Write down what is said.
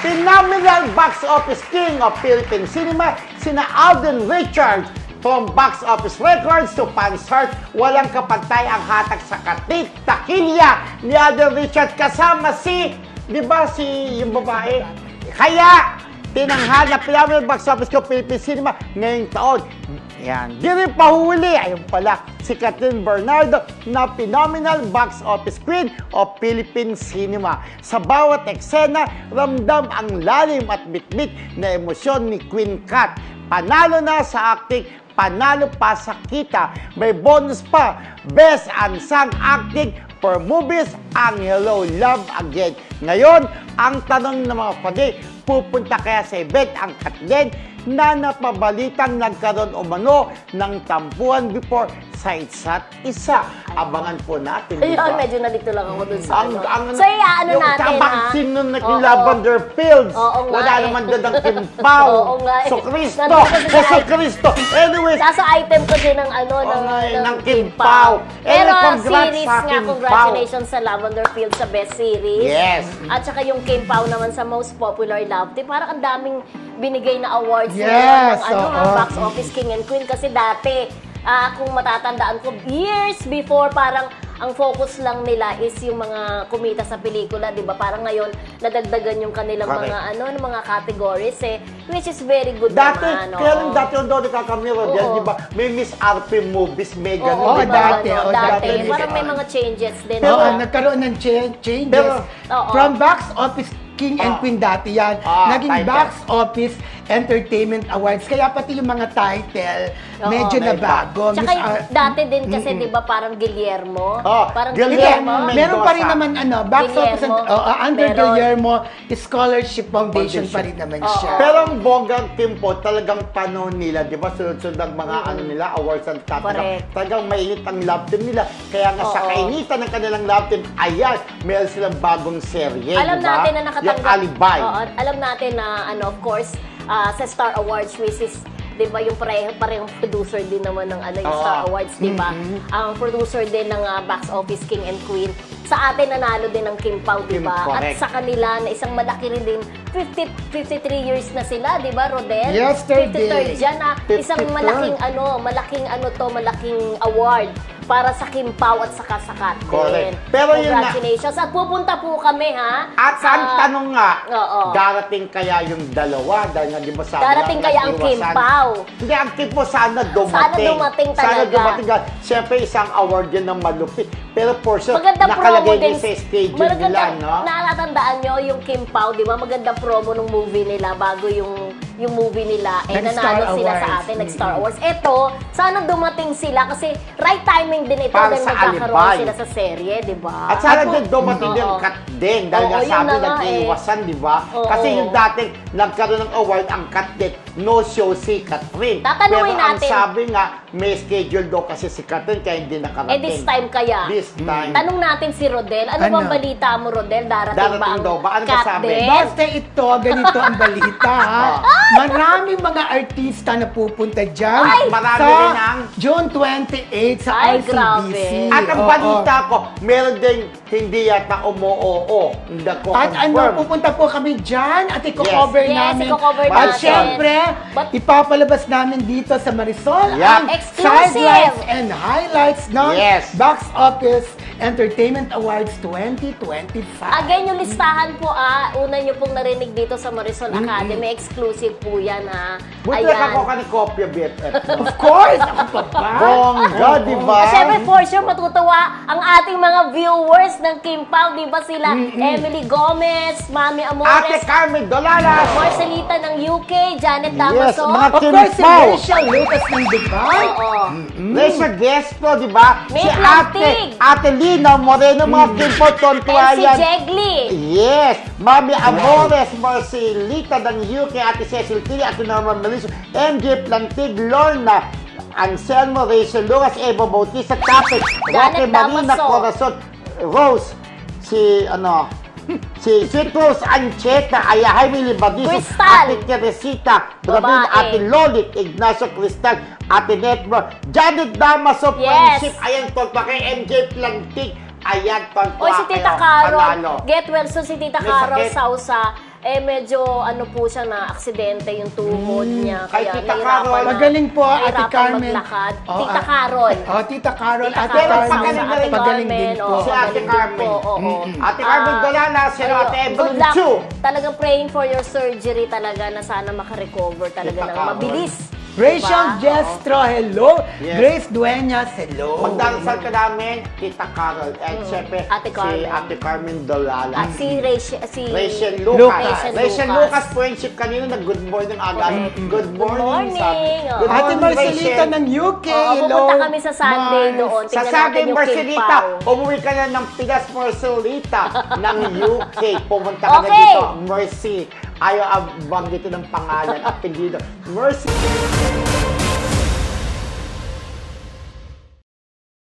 Phenomenal box office king of Philippine cinema, sina Alden Richards. From box office records to fans' heart, walang kapantay ang hatag sa takilya ni Alden Richards kasama si, di ba si yung babae? Kaya, tinanghal na phenomenal box office ko Philippine cinema ngayong taon. Yan. Di rin pahuli, ayun pala, si Catherine Bernardo na phenomenal box office queen of Philippine cinema. Sa bawat eksena, ramdam ang lalim at bitbit na emosyon ni Queen Cat. Panalo na sa acting, panalo pa sa kita. May bonus pa, Best Unsung Acting for movies ang Hello, Love Again. Ngayon, ang tanong ng mga pagi, pupunta kaya sa event ang Kathleen na napabalitang nagkaroon umano ng tampuhan before sa isa't isa. Abangan po natin. Ayun, medyo nalito lang ako dun sa ano. So, ano yung natin, ha? Yung nung naging Lavender Fields. Wala naman doon ang Kim Pao. So, Cristo. So, Cristo. Anyways. Nasa item ko din ng ano, ng Kim Pao. Pero series nga, congratulations sa Lavender Fields sa best series. Yes. At saka yung Kim Pao naman sa most popular love team. Parang ang daming binigay na awards ng box office king and queen. Kasi dati, kung matatandaan ko, years before, parang ang focus lang nila is yung mga kumita sa pelikula, di ba? Parang ngayon, nadagdagan yung kanilang mga categories which is very good naman. Kaya lang dati yung doon nakakamiro dyan, di ba? May Miss RP movies, may ganun. Oo, dati. Parang may mga changes din. Pero nagkaroon ng changes from box office King and Queen dati yan. Naging box office entertainment awards. Kaya pati yung mga title, medyo nabago. Tsaka dati din kasi, di ba, parang Guillermo? Parang Guillermo. Meron pa rin naman, box office, under Guillermo Scholarship Foundation pa rin naman siya. Pero ang bonggang team po, talagang panahon nila, di ba, sunod-sunod ang mga nila, awards and topic. Talagang mainit ang love team nila. Kaya nga sa kainitan ng kanilang love team, ayan, meron silang bagong serye, alam natin na nakatanggap. Yung Alibay. Alam natin na, of course, sa Star Awards, which is, di ba, yung parehong producer din naman ng yung Star Awards, di ba? Ang producer din ng box office King and Queen. Sa atin, nanalo din ng Kim Pao, di ba? At sa kanila, na isang malaki rin din, 53 years na sila, di ba, Rodel? Yesterday. 53rd dyan na isang malaking award para sa Kim Pao at saka sa Kat din. Pero congratulations. At pupunta po kami, ha? At ang tanong nga, darating kaya yung dalawa? Dahil nga, di ba sabi darating kaya ang Kim Pao? Hindi, ang Kim Pao sana dumating. Sana dumating talaga. Sana dumating. Siyempre, isang award yun ng malupit. Pero for sure, magandang nakalagay din sa schedule nila, no? Natatandaan nyo yung Kim Pao, di ba? Magandang promo ng movie nila bago yung movie nila. Nanalo sila sa atin, nag-Star Awards. Eto, sana dumating sila kasi right timing din ito dahil magkakaroon sila sa serye, di ba? At sana din dumating din Kat din dahil nga sabi nag-iwasan, di ba? Kasi yung dating nagkaroon ng award ang Kat din, no show si Catherine. Tatanungin natin. natin. Pero ang sabi nga, may schedule daw kasi si Catherine kaya hindi nakarating. This time kaya? This time. Tanong natin si Rodel. Ano bang balita mo, Rodel? Darating ba ang daw ba? Ano ba sabi? Basta ito, ganito ang balita. Maraming mga artista na pupunta dyan. Marami rin ang June 28 sa RCBC. Grabe. At ang balita ko, meron din hindi yata umuoo. At pupunta po kami dyan at i-cover namin. I-cover natin. At syempre, ipapalabas namin dito sa Marisol ang exclusive and highlights ng Box Office Entertainment Awards 2025. Again, yung listahan po, una nyo pong narinig dito sa Marisol Academy. Exclusive po yan, ha? Buti ako ka ni Kopya, BFF. Of course! Ako pa ba? Bongga, di ba? Siyempre, for sure, matutuwa ang ating mga viewers ng Kim Pao. Di ba sila? Emily Gomez, Mami Amores, Ate Carmen Dolala, Marcelita ng UK, Janet Damaso. mga Of Kim course, si Pao. Rachel Lucas ng Dubai. Rachel Gespo, di ba? May Si Plantig. Ate Lina Moreno, mga Kim Pao, tontuwa MC yan. Jegli. Yes! Mami Amores, Marcelita ng UK, Ate Cecil Tili, Ate Norman Meliso, MJ Plantig, Lorna, Anselmo, Rachel Lucas, Evo Bautista, Tapet, Roque Marina, Damaso. Corazon, Rose, si Sweet Rose Ancheta, Jaime Libadiso, Crystal. Ate Teresita, Bravin, Babae. Ate Lolit, Ignacio Cristal, Ate Network, Janet Damaso, Friendship, ayan, tolpa kay MJ Plantig, ayan, tolpa O si Tita kayo, Caro, panalo. get well soon si Tita May Caro sakit. Sausa. medyo ano po siya na aksidente yung tuhod niya. Kaya Tita Carol. Magaling po, Ate Carmen. Maglakad. Tita Carol. Tita Carol, Ate Carmen. Carmen. Pagaling din po. Si Ate Carmen. Ate Carmen Galala, si Ate Evelyn Chu. Talagang praying for your surgery talaga na sana makarecover talaga ng mabilis. Rachel Jestro, hello. Grace Dueñas, hello. Magdarasal ka namin, Tita Carol. And syempre, si Ate Carmen Dolala. At si Rachel Lucas. Rachel Lucas, friendship kanina, nag-good morning agad. Good morning. Good morning. Ate Marcelita ng UK, hello. Pupunta kami sa Sunday doon. Sa Sunday, Marcelita, umuwi ka na ng Pinas, Marcelita ng UK. Pumunta ka na dito, Mercy. Ayaw banggitin ng pangalan, apelyido. Mercy.